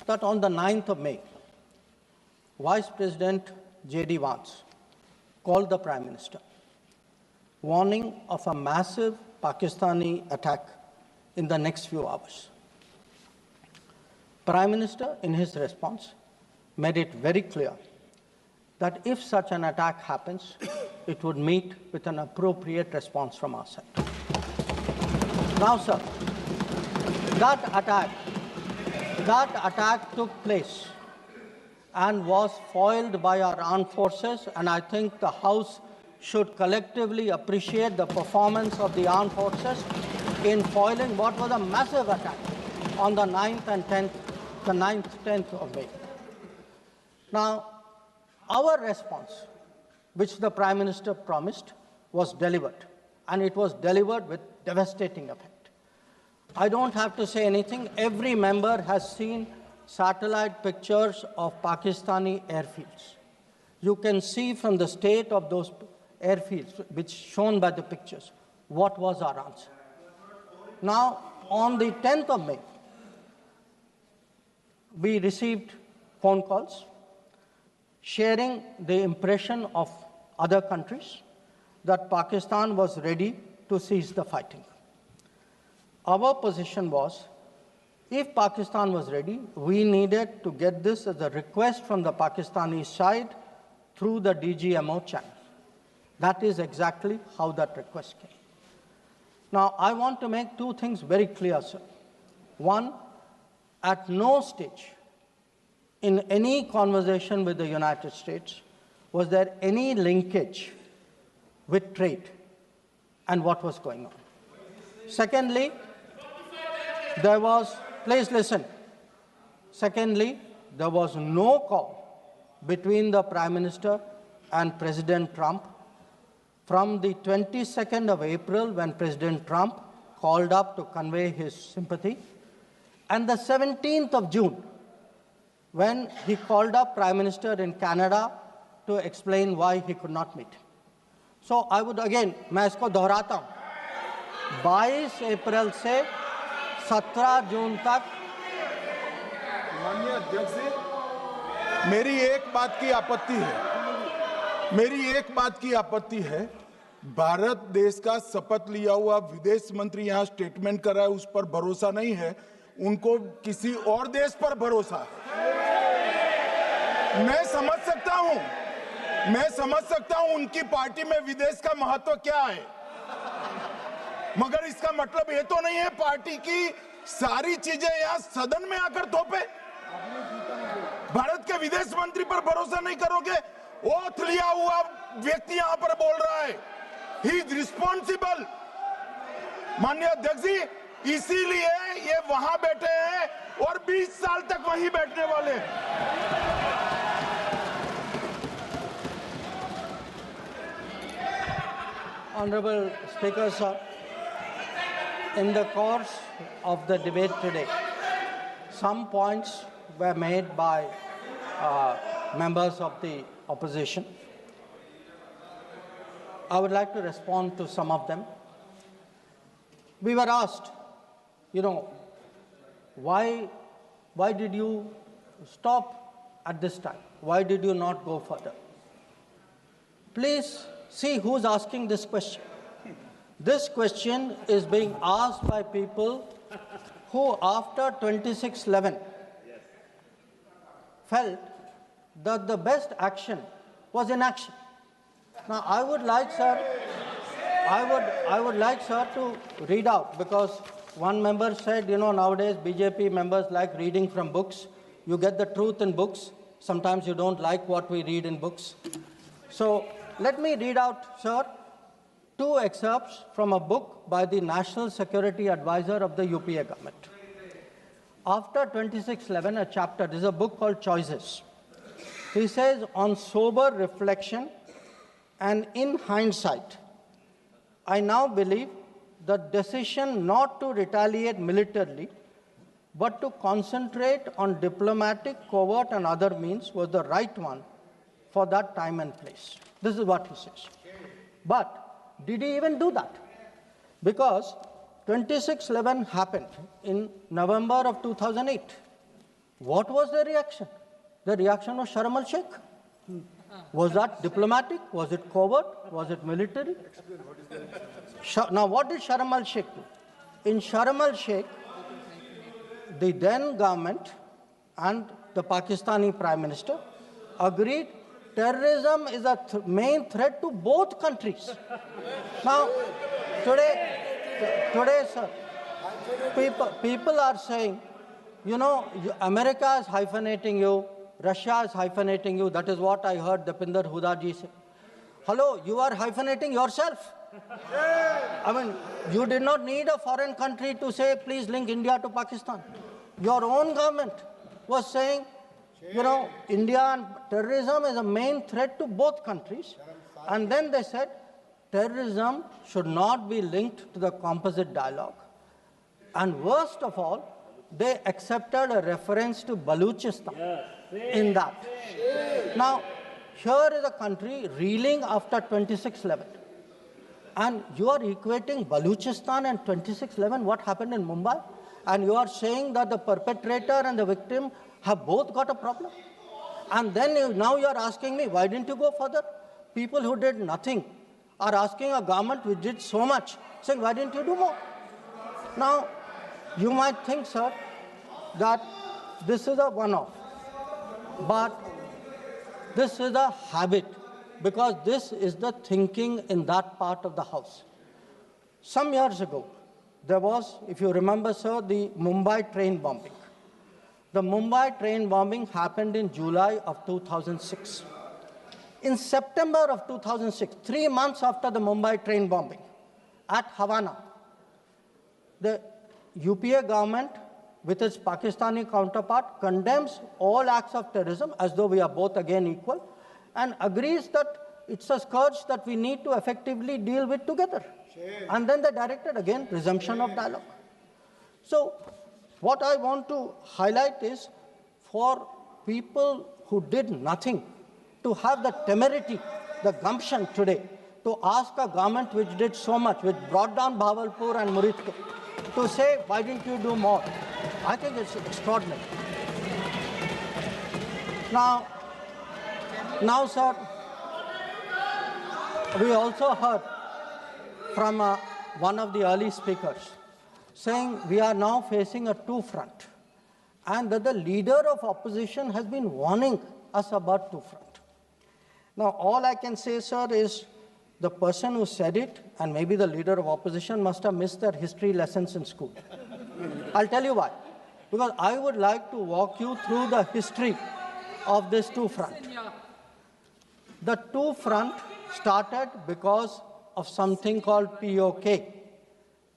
that on the 9th of May, Vice President J.D. Vance called the Prime Minister, warning of a massive Pakistani attack in the next few hours. Prime Minister, in his response, made it very clear that if such an attack happens, it would meet with an appropriate response from our side. Now, sir, that attack took place and was foiled by our armed forces, and I think the House should collectively appreciate the performance of the armed forces in foiling what was a massive attack on the 9th and 10th, the 9th, 10th of May. Now, our response, which the Prime Minister promised, was delivered, and it was delivered with devastating effect. I don't have to say anything. Every member has seen satellite pictures of Pakistani airfields. You can see from the state of those airfields, which shown by the pictures, what was our answer. Now, on the 10th of May, we received phone calls sharing the impression of other countries that Pakistan was ready to cease the fighting. Our position was, if Pakistan was ready, we needed to get this as a request from the Pakistani side through the DGMO channel. That is exactly how that request came. Now, I want to make two things very clear, sir. One, at no stage in any conversation with the United States was there any linkage with trade and what was going on. Secondly, there was, please listen. Secondly, there was no call between the Prime Minister and President Trump from the 22nd of April, when President Trump called up to convey his sympathy, and the 17th of June, when he called up Prime Minister in Canada to explain why he could not meet. So I would again, मैं इसको दोहराता हूँ, 22 अप्रैल से 17 जून तक। माननीय अध्यक्ष जी, मेरी एक बात की आपत्ति है, भारत देश का शपथ लिया हुआ विदेश मंत्री यहाँ स्टेटमेंट कर रहा है, उस पर भरोसा नहीं है, उनको किसी और देश पर भरोसा है। मैं समझ सकता हूं उनकी पार्टी में विदेश का महत्व क्या है, मगर इसका मतलब ये तो नहीं है पार्टी की सारी चीजें यहां सदन में आकर थोपे। भारत के विदेश मंत्री पर भरोसा नहीं करोगे? ओथ लिया हुआ व्यक्ति यहां पर बोल रहा है, ही इज रिस्पॉन्सिबल। माननीय अध्यक्ष जी, इसीलिए ये वहां बैठे हैं और 20 साल तक वहीं बैठने वाले हैं। Honorable Speaker, sir, in the course of the debate today, some points were made by members of the opposition. I would like to respond to some of them. We were asked, why did you stop at this time? Why did you not go further? Please see who's asking this question. This question is being asked by people who, after 26/11, felt that the best action was inaction. Now, I would like, sir, to read out, because one member said, nowadays BJP members like reading from books. You get the truth in books. Sometimes you don't like what we read in books. So let me read out, sir, two excerpts from a book by the National Security Advisor of the UPA government. After 26/11, a chapter, this is a book called Choices. He says, on sober reflection and in hindsight, I now believe the decision not to retaliate militarily, but to concentrate on diplomatic, covert, and other means was the right one for that time and place. This is what he says. But did he even do that? Because 26/11 happened in November of 2008. What was the reaction? The reaction was Sharm el-Sheikh. Was that diplomatic? Was it covert? Was it military? Now, what did Sharm el-Sheikh do? In Sharm el-Sheikh, the then government and the Pakistani Prime Minister agreed terrorism is a main threat to both countries. Now, today, sir, people are saying, you know, America is hyphenating you, Russia is hyphenating you. That is what I heard Dipinder Huda ji say. Hello, you are hyphenating yourself. I mean, you did not need a foreign country to say, please link India to Pakistan. Your own government was saying, you know, India and terrorism is a main threat to both countries. And then they said, terrorism should not be linked to the composite dialogue. And worst of all, they accepted a reference to Baluchistan in that. Now, here is a country reeling after 26/11. And you are equating Baluchistan and 26/11, what happened in Mumbai, and you are saying that the perpetrator and the victim have both got a problem. And then now you are asking me, why didn't you go further? People who did nothing are asking a government which did so much, saying, why didn't you do more? Now, you might think, sir, that this is a one-off, but this is a habit, because this is the thinking in that part of the House. Some years ago, there was, if you remember, sir, the Mumbai train bombing. The Mumbai train bombing happened in July of 2006. In September of 2006, 3 months after the Mumbai train bombing, at Havana, the UPA government, with its Pakistani counterpart, condemns all acts of terrorism as though we are both again equal, and agrees that it's a scourge that we need to effectively deal with together. And then they directed again resumption of dialogue. So what I want to highlight is, for people who did nothing to have the temerity, the gumption today, to ask a government which did so much, which brought down Bhavalpur and Muridke, to say, why didn't you do more? I think it's extraordinary. Now, sir, we also heard from one of the early speakers saying we are now facing a two-front, and that the leader of opposition has been warning us about two-front. Now, all I can say, sir, is the person who said it, and maybe the leader of opposition, must have missed their history lessons in school. I'll tell you why. Because I would like to walk you through the history of this two-front. The two-front started because of something called POK.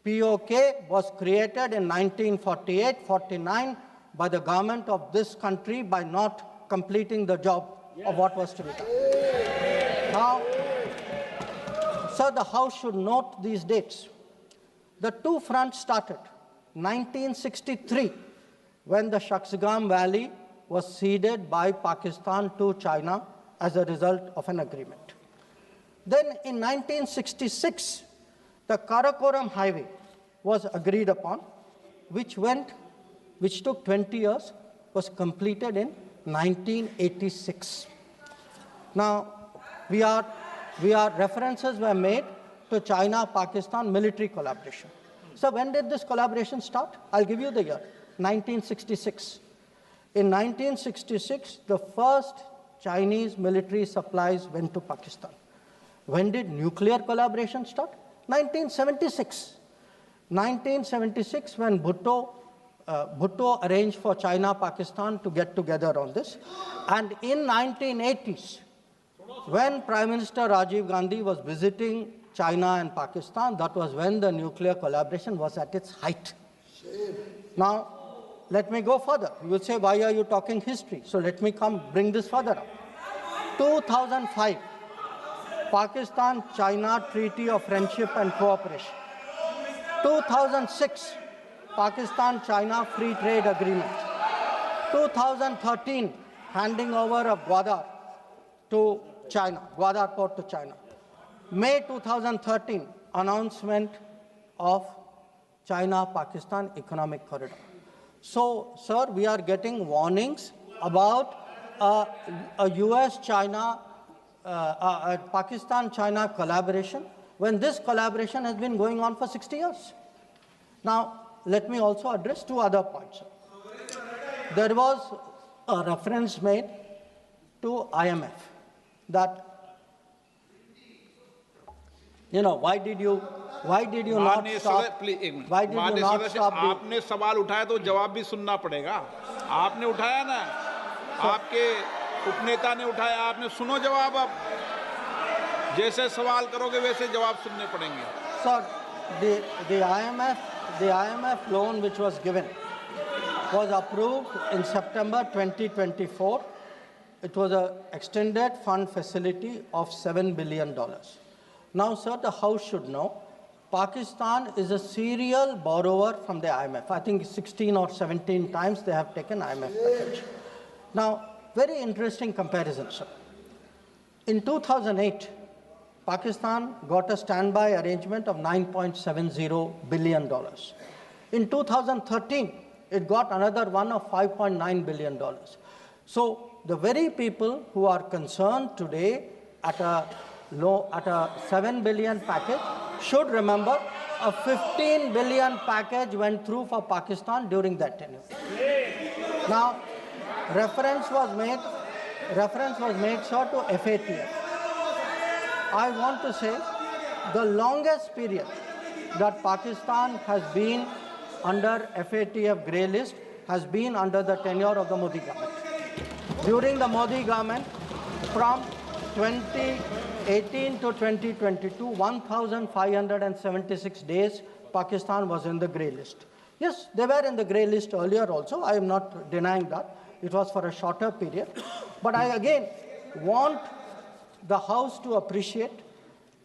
POK was created in 1948-49 by the government of this country by not completing the job of what was to be done. Now, sir, the House should note these dates. The two-front started 1963, when the Shaksgam Valley was ceded by Pakistan to China as a result of an agreement. Then in 1966, the Karakoram Highway was agreed upon, which took 20 years, was completed in 1986. Now, references were made to China-Pakistan military collaboration. So when did this collaboration start? I'll give you the year, 1966. In 1966, the first Chinese military supplies went to Pakistan. When did nuclear collaboration start? 1976. 1976, when Bhutto arranged for China-Pakistan to get together on this. And in 1980s, when Prime Minister Rajiv Gandhi was visiting China and Pakistan, that was when the nuclear collaboration was at its height. Now, let me go further. You will say, why are you talking history? So let me bring this further up. 2005, Pakistan-China Treaty of Friendship and Cooperation. 2006, Pakistan-China Free Trade Agreement. 2013, handing over of Gwadar to China, Gwadar port to China. May 2013, announcement of China-Pakistan Economic Corridor. So, sir, we are getting warnings about a US-China, Pakistan-China collaboration, when this collaboration has been going on for 60 years. Now, let me also address two other points. There was a reference made to IMF that, why did you not stop? Why did you not stop? आपने सवाल उठाया तो जवाब भी सुनना पड़ेगा. आपने उठाया ना, आपके उपनेता ने उठाया, आपने सुनो जवाब. अब जैसे सवाल करोगे वैसे जवाब सुनने पड़ेंगे. Sir, the IMF loan which was given was approved in September 2024. It was an extended fund facility of $7 billion. Now, sir, the House should know, Pakistan is a serial borrower from the IMF. I think 16 or 17 times they have taken IMF package. Now, very interesting comparison, sir. In 2008, Pakistan got a standby arrangement of $9.70 billion. In 2013, it got another one of $5.9 billion. So the very people who are concerned today at a 7 billion package should remember a 15 billion package went through for Pakistan during that tenure. Now, reference was made, sir, to FATF. I want to say the longest period that Pakistan has been under FATF grey list has been under the tenure of the Modi government. During the Modi government, from 2018 to 2022, 1,576 days, Pakistan was in the grey list. Yes, they were in the grey list earlier also. I am not denying that. It was for a shorter period. But I again want the House to appreciate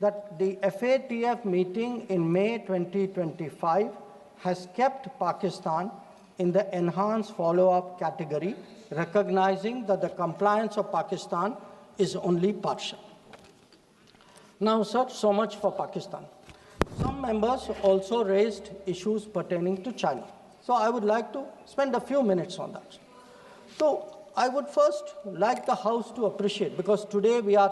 that the FATF meeting in May 2025 has kept Pakistan in the enhanced follow-up category, recognizing that the compliance of Pakistan is only partial. Now, sir, so much for Pakistan. Some members also raised issues pertaining to China. So I would like to spend a few minutes on that. So I would first like the House to appreciate, because today we are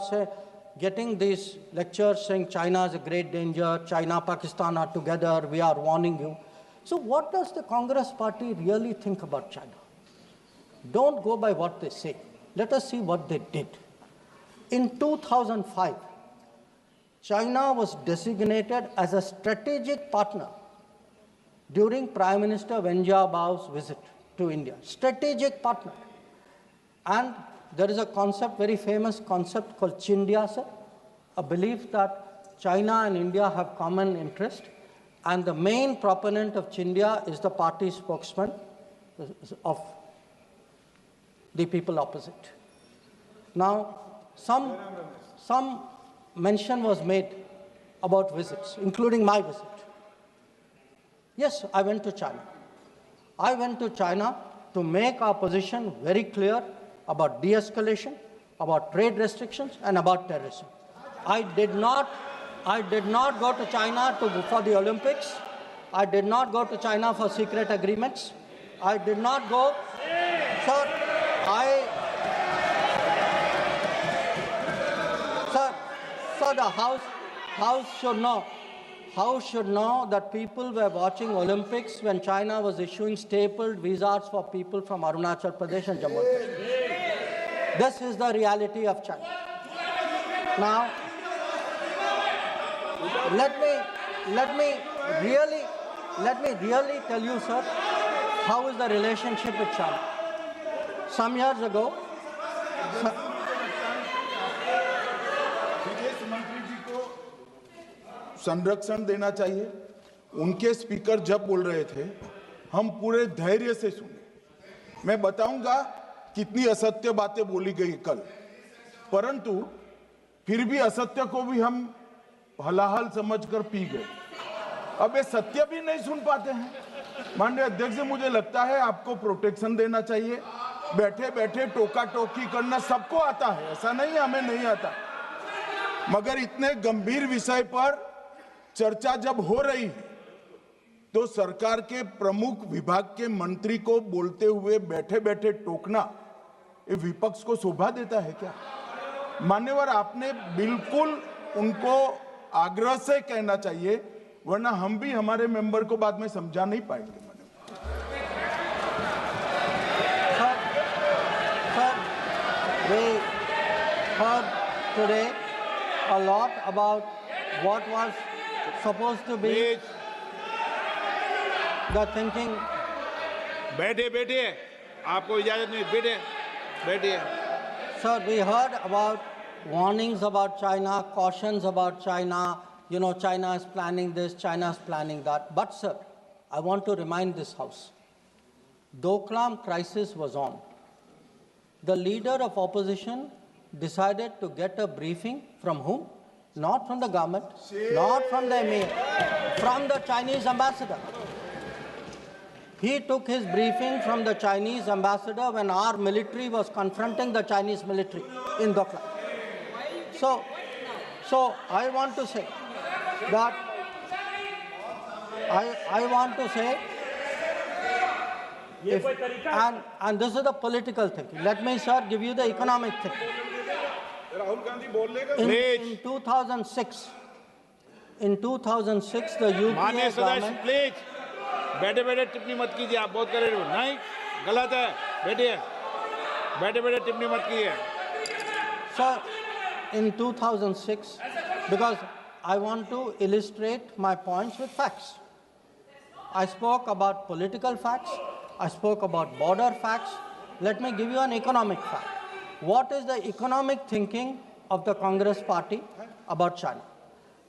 getting these lectures saying China is a great danger, China, Pakistan are together, we are warning you. So what does the Congress party really think about China? Don't go by what they say. Let us see what they did. In 2005, China was designated as a strategic partner during Prime Minister Wen Jiabao's visit to India. Strategic partner. And there is a concept, very famous concept called Chindia, sir, a belief that China and India have common interest. And the main proponent of Chindia is the party spokesman of the people opposite. Now, some mention was made about visits, including my visit. Yes, I went to China. I went to China to make our position very clear about de-escalation, about trade restrictions, and about terrorism. I did not go to China for the Olympics. I did not go to China for secret agreements. I did not go. So the House should know that people were watching Olympics when China was issuing stapled visas for people from Arunachal Pradesh and Jammu and Kashmir. This is the reality of China. Now, let me really tell you, sir, how is the relationship with China. Some years ago, संरक्षण देना चाहिए. उनके speaker जब बोल रहे थे, हम पूरे धैर्य से सुने. मैं बताऊंगा कितनी असत्य बातें बोली गई कल, परंतु फिर भी असत्य को भी हम हलाहल समझकर पी गए. अब ये सत्य भी नहीं सुन पाते हैं. माननीय अध्यक्ष जी, मुझे लगता है आपको प्रोटेक्शन देना चाहिए. बैठे बैठे टोका टोकी करना सबको आता है, ऐसा नहीं है हमें नहीं आता, मगर इतने गंभीर विषय पर चर्चा जब हो रही है तो सरकार के प्रमुख विभाग के मंत्री को बोलते हुए बैठे बैठे टोकना ये विपक्ष को शोभा देता है क्या? मान्यवर, आपने बिल्कुल उनको आग्रह से कहना चाहिए, वरना हम भी हमारे मेंबर को बाद में समझा नहीं पाएंगे। We heard today a lot about what was supposed to be the thinking. बैठे बैठे, आपको इजाजत नहीं, बैठे बैठे। Sir, we heard about warnings about China, cautions about China. You know, China is planning this, China is planning that. But sir, I want to remind this House, Doklam crisis was on. The leader of opposition decided to get a briefing from whom? Not from the government, not from the emir, from the Chinese ambassador. He took his briefing from the Chinese ambassador when our military was confronting the Chinese military in Doklam. So I want to say that I want to say, and this is the political thinking. Let me, sir, give you the economic thinking. Rahul Gandhi In 2006, the UPA government. Please बैठे बैठे टिप्पणी मत कीजिए, आप बहुत कर रहे हो, नहीं गलत है, बैठिए बैठे बैठे टिप्पणी मत कीजिए। Sir, in 2006, because I want to illustrate my points with facts. I spoke about political facts, I spoke about border facts. Let me give you an economic fact. What is the economic thinking of the Congress party about China?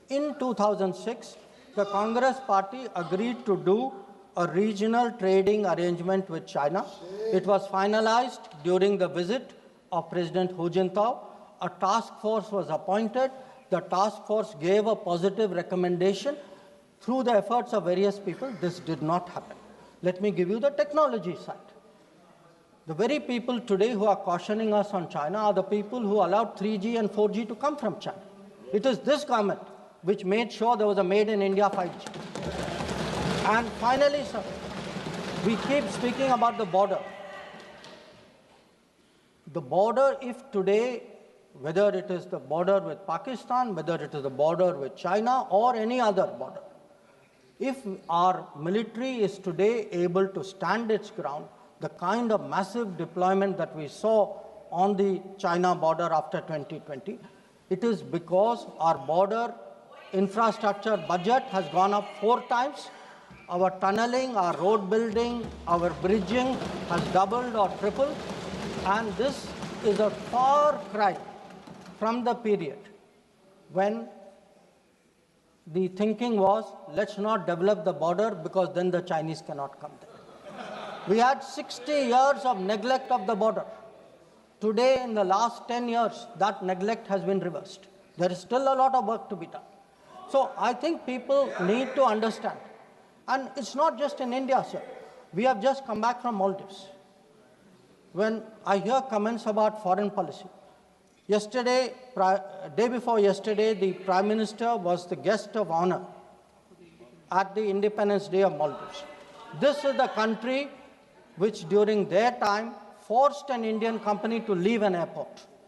In 2006, the Congress party agreed to do a regional trading arrangement with China. It was finalized during the visit of President Hu Jintao. A task force was appointed. The task force gave a positive recommendation. Through the efforts of various people, this did not happen. Let me give you the technology side. The very people today who are cautioning us on China are the people who allowed 3G and 4G to come from China. It is this government which made sure there was a made in India 5G. And finally, sir, we keep speaking about the border. The border, if today, whether it is the border with Pakistan, whether it is the border with China or any other border, if our military is today able to stand its ground, the kind of massive deployment that we saw on the China border after 2020, it is because our border infrastructure budget has gone up 4 times. Our tunneling, our road building, our bridging has doubled or tripled. And this is a far cry from the period when the thinking was, let's not develop the border because then the Chinese cannot come there. We had 60 years of neglect of the border. Today, in the last 10 years, that neglect has been reversed. There is still a lot of work to be done. So I think people need to understand. And it's not just in India, sir. We have just come back from Maldives. When I hear comments about foreign policy, yesterday, day before yesterday, the Prime Minister was the guest of honor at the Independence Day of Maldives. This is the country which during their time forced an Indian company to leave an airport.